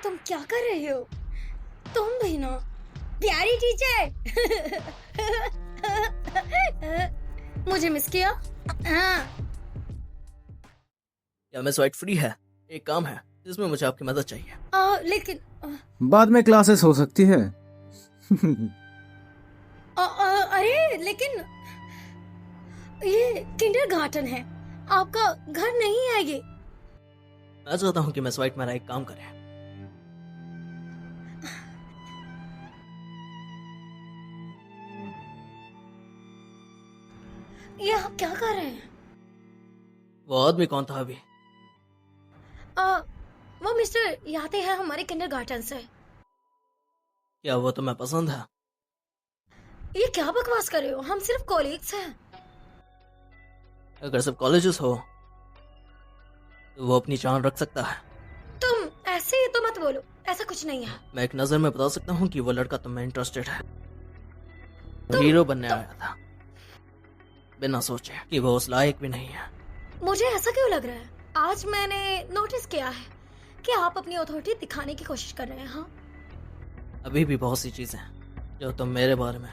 तुम क्या कर रहे हो? तुम भी ना प्यारी टीचर। मुझे मिस किया? हाँ। क्या मिस वाइट फ्री है? एक काम है जिसमें मुझे आपकी मदद चाहिए। लेकिन बाद में क्लासेस हो सकती है। अरे लेकिन ये किंडरगार्टन है, आपका घर नहीं है ये। मैं चाहता हूँ कि मिस वाइट मेरा एक काम करे। ये आप क्या कर रहे हैं? वो आदमी कौन था अभी? वो मिस्टर याते हैं हमारे किंडरगार्टन से। क्या वो तुम्हें पसंद है? ये क्या बकवास कर रहे हो? हम सिर्फ कॉलीग्स हैं। अगर सब कॉलेजेस हो तो वो अपनी जान रख सकता है। तुम ऐसे ही तो मत बोलो, ऐसा कुछ नहीं है। मैं एक नजर में बता सकता हूँ कि वो लड़का तुम्हें इंटरेस्टेड है। वो हीरो बनने आया था बिना सोचे कि वो उस लायक भी नहीं है। मुझे ऐसा क्यों लग रहा है? आज मैंने नोटिस किया है कि आप अपनी अथॉरिटी दिखाने की कोशिश कर रहे हैं। हाँ, अभी भी बहुत सी चीजें जो तुम मेरे बारे में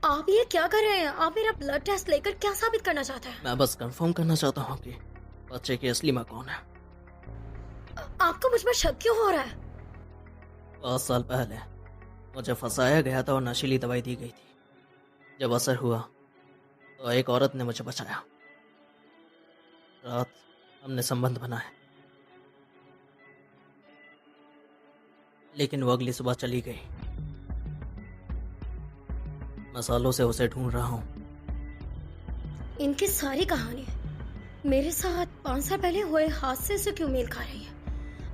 आप ये क्या कर रहे हैं? आप मेरा ब्लड टेस्ट लेकर क्या साबित करना चाहते हैं? मैं बस कंफर्म करना चाहता हूँ कि बच्चे की असली माँ कौन है। आपको मुझ पर शक क्यों हो रहा है? 5 साल पहले मुझे फंसाया गया था और नशीली दवाई दी गई थी। जब असर हुआ तो एक औरत ने मुझे बचाया। रात हमने संबंध बनाए, लेकिन वो अगली सुबह चली गई। मैं सालों से उसे ढूंढ रहा हूँ। इनकी सारी कहानी मेरे साथ 5 साल पहले हुए हादसे से क्यों मेल खा रही है?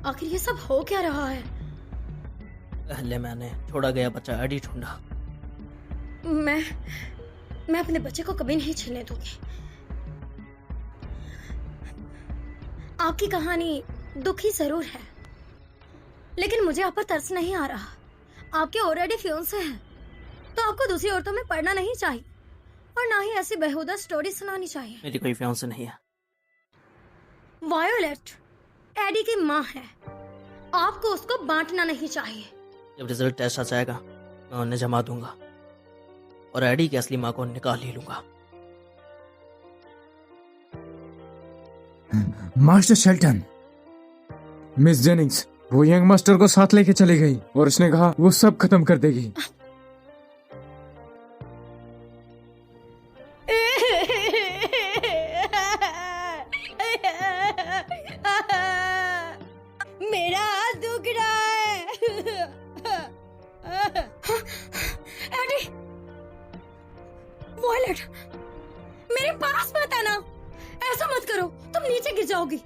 आखिर ये सब हो क्या रहा है? पहले मैंने छोड़ा गया बच्चा एडी ढूंढा। मैं अपने बच्चे को कभी नहीं छीनने दूंगी। आपकी कहानी दुखी जरूर है, लेकिन मुझे आप पर तरस नहीं आ रहा। आपके ऑलरेडी फियांसे हैं, तो आपको दूसरी औरतों में पड़ना नहीं चाहिए और ना ही ऐसी बेहुदा स्टोरी सुनानी चाहिए। मेरी कोई फियांसे नहीं है। वायोलेट एडी की माँ है, आपको उसको बांटना नहीं चाहिए। जब रिजल्ट टेस्ट आ जाएगा मैं उन्हें जमा दूंगा और एडी की असली माँ को निकाल ही लूंगा। मास्टर शेल्टन, मिस जेनिंग्स वो यंग मास्टर को साथ लेके चली गई और उसने कहा वो सब खत्म कर देगी। मेरा हाथ दुख रहा है। एडी, वायलेट, मेरे पास मत आना। ऐसा मत करो, तुम नीचे गिर जाओगी।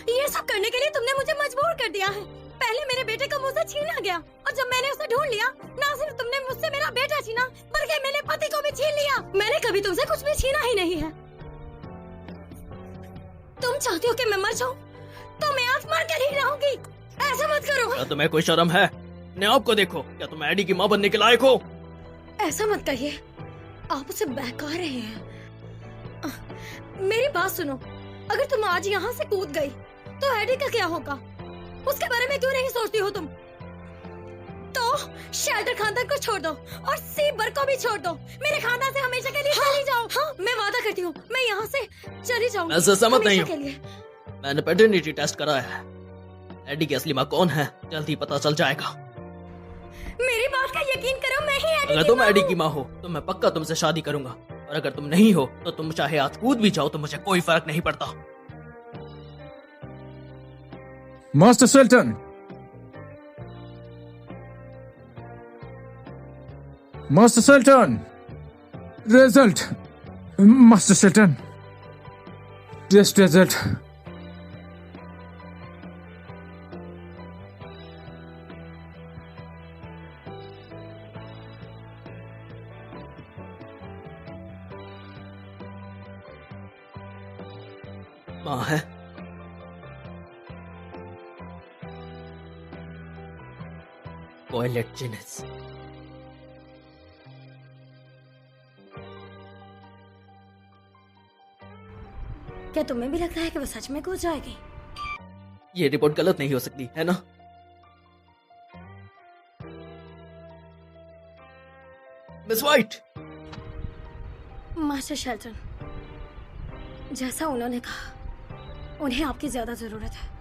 ये सब करने के लिए तुमने मुझे मजबूर कर दिया है। पहले मेरे बेटे को मुझसे छीना गया और जब मैंने उसे ढूंढ लिया, ना सिर्फ तुमने मुझसे मेरा बेटा छीना बल्कि मेरे पति को भी छीन लिया। मैंने कभी तुमसे कुछ भी छीना ही नहीं है। तुम चाहती हो कि मैं मर जाऊं, तो मैं आज मर कर ही रहूंगी। ऐसा मत करो। क्या तुम्हें कोई शर्म है? अपने आप को देखो। क्या तुम एडी की माँ बनने के लायक हो? ऐसा मत कहिए, आप उसे बहका रहे हैं। मेरी बात सुनो, अगर तुम आज यहाँ से कूद गई तो एडी का क्या होगा? उसके बारे में क्यों नहीं सोचती हो तुम? तो शेल्टर खानदान को छोड़ दो और सीबर को भी छोड़ दो। मेरे खानदान से हमेशा के लिए चली जाओ। हाँ, मैं वादा करती हूँ मैं यहाँ से चली जाऊंगी। मैं सहमत नहीं हमेशा हूँ। के लिए। मैंने पैटर्निटी टेस्ट कराया है। एडी की असली माँ कौन है जल्द ही पता चल जाएगा। मेरी बात का यकीन करो, मैं ही एडी अगर की तुम माँ एडी हूँ। की माँ हो तो मैं पक्का तुमसे शादी करूंगा, और अगर तुम नहीं हो तो तुम चाहे आज कूद भी जाओ तो मुझे कोई फर्क नहीं पड़ता। Master Shelton, master Shelton, result. Master Shelton, test result. माँ है। Violet Janis. क्या तुम्हें भी लगता है कि वो सच में कूद जाएगी? ये रिपोर्ट गलत नहीं हो सकती है ना? Miss white. मास्टर शेल्टन, जैसा उन्होंने कहा, उन्हें आपकी ज्यादा जरूरत है।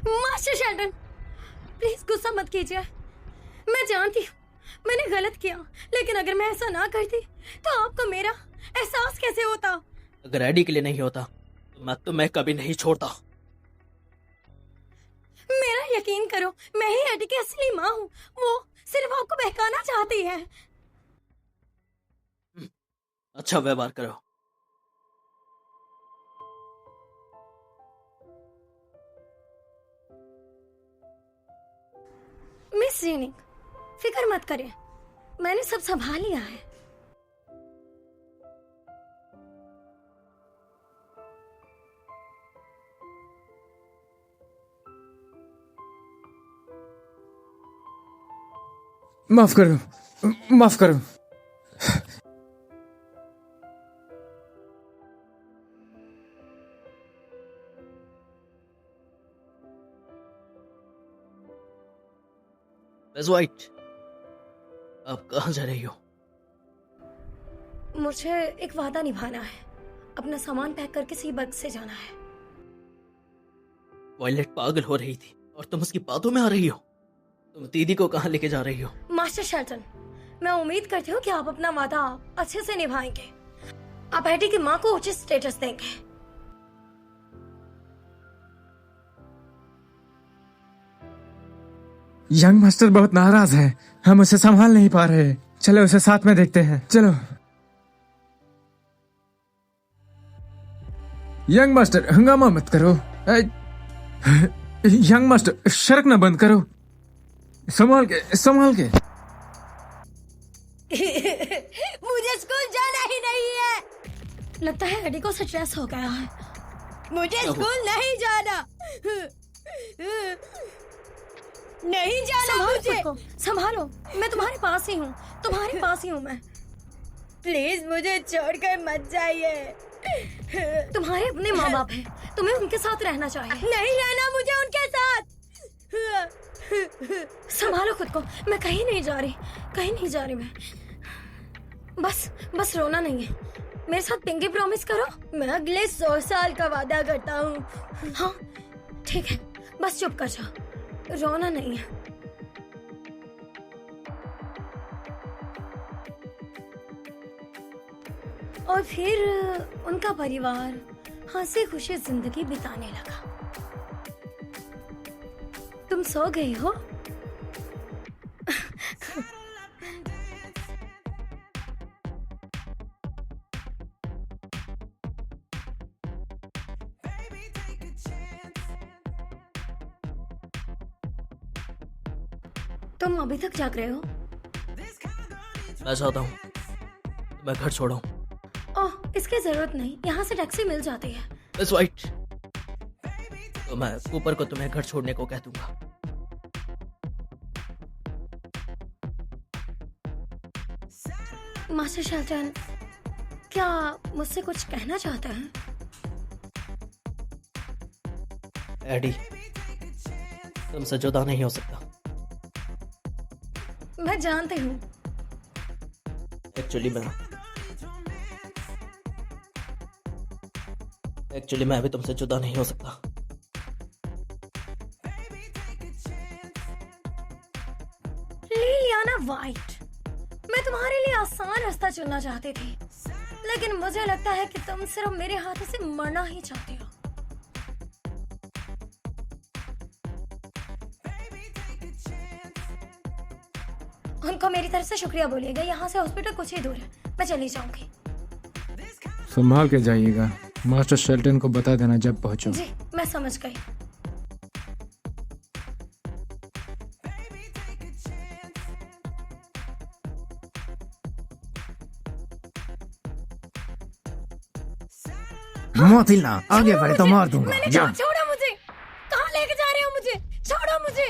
मास्टर शेल्टन, प्लीज गुस्सा मत कीजिए। मैं जानती हूँ मैंने गलत किया, लेकिन अगर मैं ऐसा ना करती तो आपको मेरा एहसास कैसे होता? अगर एडी के लिए नहीं होता तो मैं तुम्हें कभी नहीं छोड़ता। मेरा यकीन करो, मैं ही एडी की असली माँ हूँ। वो सिर्फ आपको बहकाना चाहती है। अच्छा व्यवहार करो। मिस जेनिंग, फिक्र मत करिए, मैंने सब संभाल लिया है। माफ करो, माफ करो। मिस वाइट, आप कहाँ जा रही हो? मुझे एक वादा निभाना है। अपना सामान पैक करके सी बग से जाना है। वॉयलेट पागल हो रही थी और तुम उसकी बातों में आ रही हो। तुम दीदी को कहाँ लेके जा रही हो? मास्टर शेल्टन, मैं उम्मीद करती हूँ कि आप अपना वादा अच्छे से निभाएंगे। आप एडी की माँ को उचित स्टेटस देंगे। यंग मास्टर बहुत नाराज है, हम उसे संभाल नहीं पा रहे। चलो उसे साथ में देखते हैं, चलो। यंग मास्टर हंगामा मत करो। यंग मास्टर शर्क न बंद करो। संभाल के, संभाल के। मुझे स्कूल जाना ही नहीं है। लगता है एडी को स्ट्रेस हो गया है। मुझे स्कूल नहीं जाना। नहीं जाना मुझे। संभालो, मैं तुम्हारे पास ही हूँ, तुम्हारे पास ही हूँ मैं। प्लीज मुझे छोड़कर मत जाइए। तुम्हारे अपने माँ बाप हैं, तुम्हें उनके साथ रहना चाहिए। नहीं रहना मुझे उनके साथ। संभालो खुद को, मैं कहीं नहीं जा रही, कहीं नहीं जा रही मैं। बस रोना नहीं है। मेरे साथ पिंकी प्रॉमिस करो। मैं अगले 100 साल का वादा करता हूँ। हाँ ठीक है, बस चुप कर जाओ, रोना नहीं है। और फिर उनका परिवार हंसी खुशी जिंदगी बिताने लगा। तुम सो गई हो? तुम अभी तक जाग रहे हो? मैं चाहता हूँ मैं घर छोड़ाऊँ। ओह, इसकी जरूरत नहीं, यहाँ से टैक्सी मिल जाती है। मिस वाइट, तो मैं कूपर को तुम्हें घर छोड़ने को कह दूंगा। मास्टर शेल्टन, क्या मुझसे कुछ कहना चाहते हैं? एडी तुमसे जुदा नहीं हो सकता। मैं जानती हूँ। एक्चुअली मैं भी तुमसे जुदा नहीं हो सकता। लिलियाना वाइट, मैं तुम्हारे लिए आसान रास्ता चुनना चाहती थी, लेकिन मुझे लगता है कि तुम सिर्फ मेरे हाथों से मरना ही चाहती हो। उनको मेरी तरफ से शुक्रिया बोलिएगा। यहाँ से हॉस्पिटल कुछ ही दूर है, मैं चली जाऊंगी। संभाल के जाइएगा। मास्टर शेल्टन को बता देना जब पहुंचो। जी मैं समझ गई। मत हिलना, आगे बढ़े तो मार दूंगा। मैंने जा। कहा छोड़ो मुझे। कहाँ लेके जा रहे हो मुझे? छोड़ो मुझे।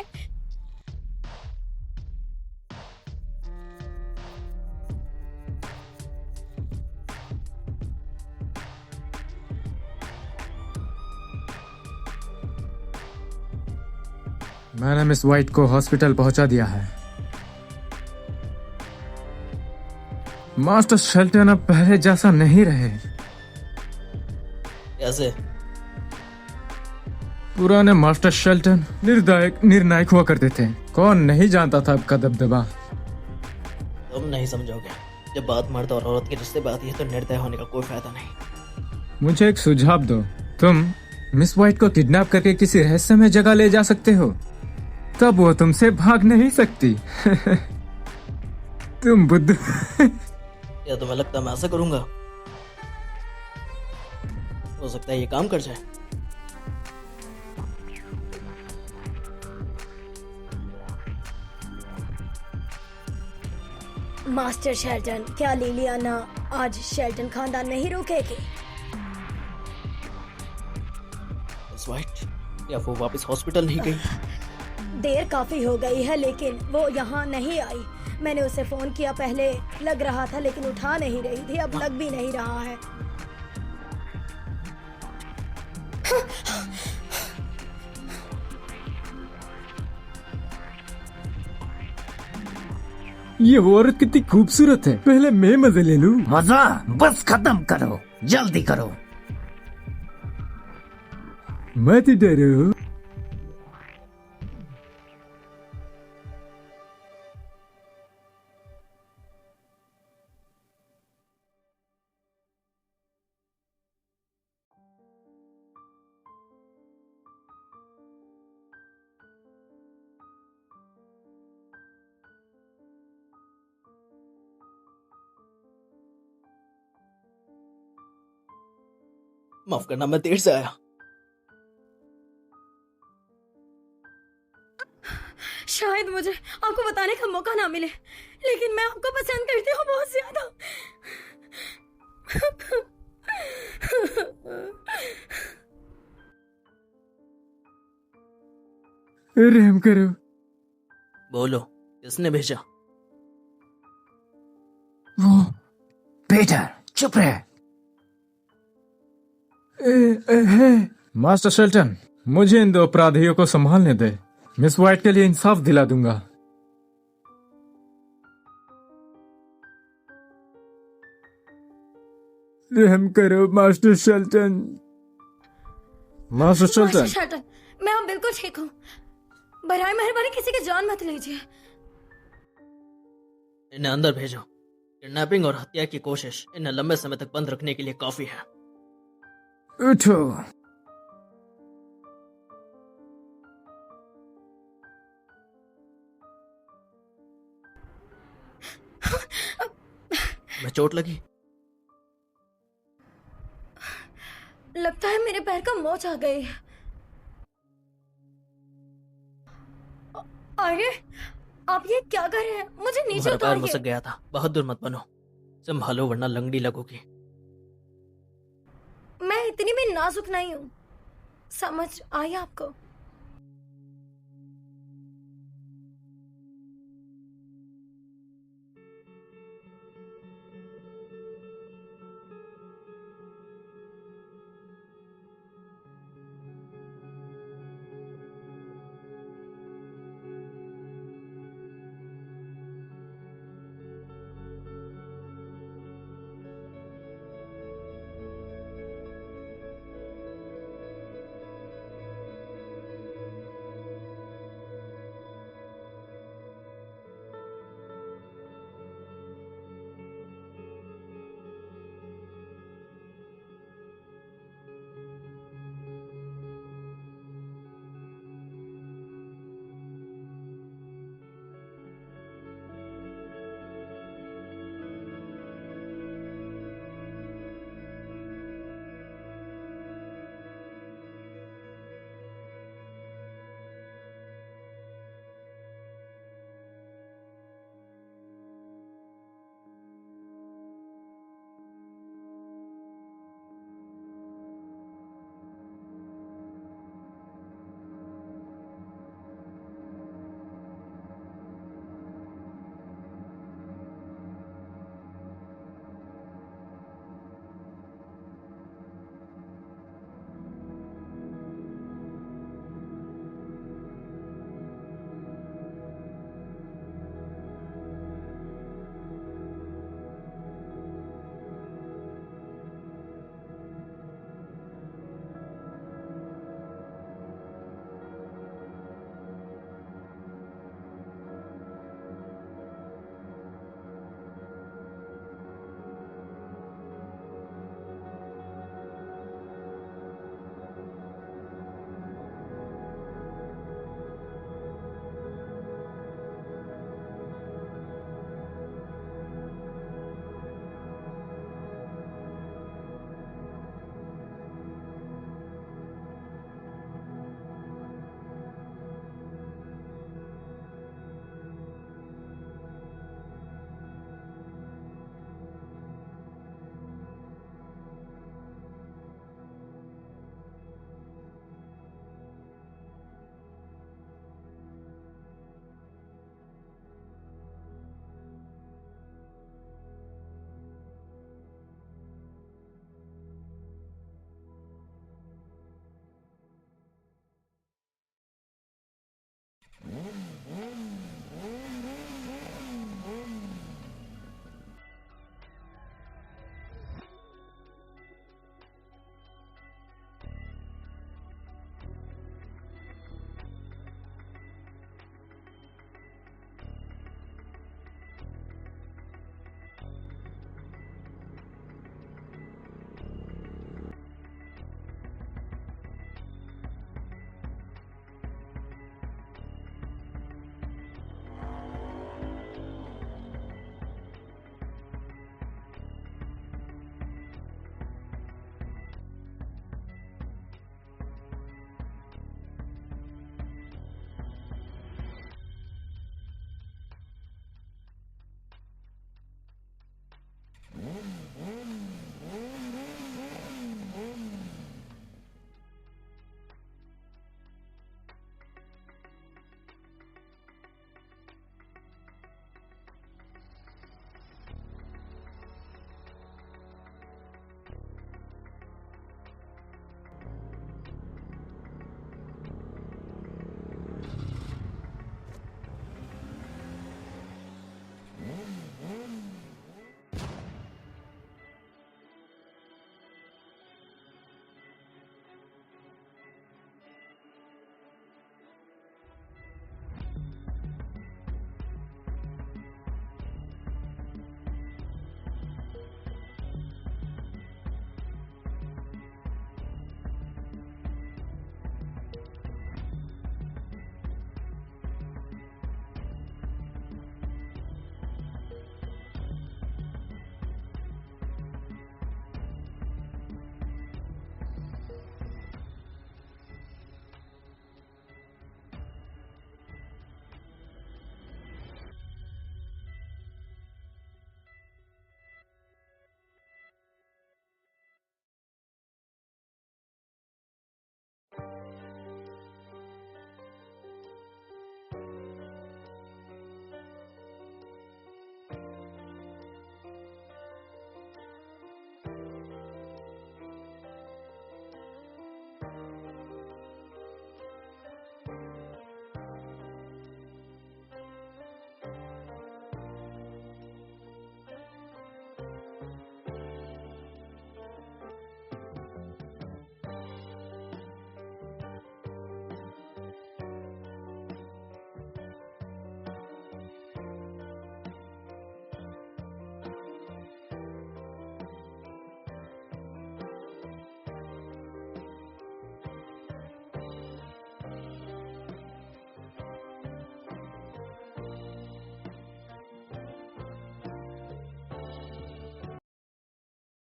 मैंने मिस वाइट को हॉस्पिटल पहुंचा दिया है। मास्टर शेल्टन अब पहले जैसा नहीं रहे। कैसे? पुराने मास्टर शेल्टन निर्णायक हुआ करते थे। कौन नहीं जानता था आपका दबदबा। तुम नहीं समझोगे। जब बात मर्द और औरत के रिश्ते पे आती है तो निर्दय होने का कोई फायदा नहीं। मुझे एक सुझाव दो। तुम मिस वाइट को किडनैप करके किसी रहस्यमय जगह ले जा सकते हो, तब वो तुमसे भाग नहीं सकती। तुम बुद्ध। क्या तुम्हें लगता है मैं ऐसा करूंगा? हो सकता है ये काम कर जाए। मास्टर शेल्टन, क्या लिलियाना आज शेल्टन खानदान नहीं रुकेगी? मिस वाइट, या वो वापस हॉस्पिटल नहीं गई? देर काफी हो गई है लेकिन वो यहाँ नहीं आई। मैंने उसे फोन किया, पहले लग रहा था लेकिन उठा नहीं रही थी, अब लग भी नहीं रहा है। ये वो औरत कितनी खूबसूरत है। पहले मैं मजे ले लूं। मजा बस खत्म करो, जल्दी करो। मत डरो। माफ करना, मैं देर से आया। शायद मुझे आपको बताने का मौका ना मिले, लेकिन मैं आपको पसंद करती हूँ बहुत ज्यादा। रहम करो। बोलो, किसने भेजा? वो पीटर चुप रहे। मास्टर शेल्टन, मुझे इन दो अपराधियों को संभालने दे। मिस वाइट के लिए इंसाफ दिला दूंगा। रहम करो master Shelton. Master master Shelton, Shelton, मैं अब बिल्कुल ठीक हूँ। बराए मेहरबानी किसी की जान मत लीजिए। इन्हें अंदर भेजो। किडनैपिंग और हत्या की कोशिश इन्हें लंबे समय तक बंद रखने के लिए काफी है। उठो। मैं चोट लगी? लगता है मेरे पैर का मोच आ गई। अरे आप ये क्या कर रहे हैं? मुझे नीचे तुम्हारा पैर उतारिए। मुसक गया था। बहादुर मत बनो, संभालो वरना लंगड़ी लगोगी। मैं इतनी भी नाजुक नहीं हूँ, समझ आई आपको?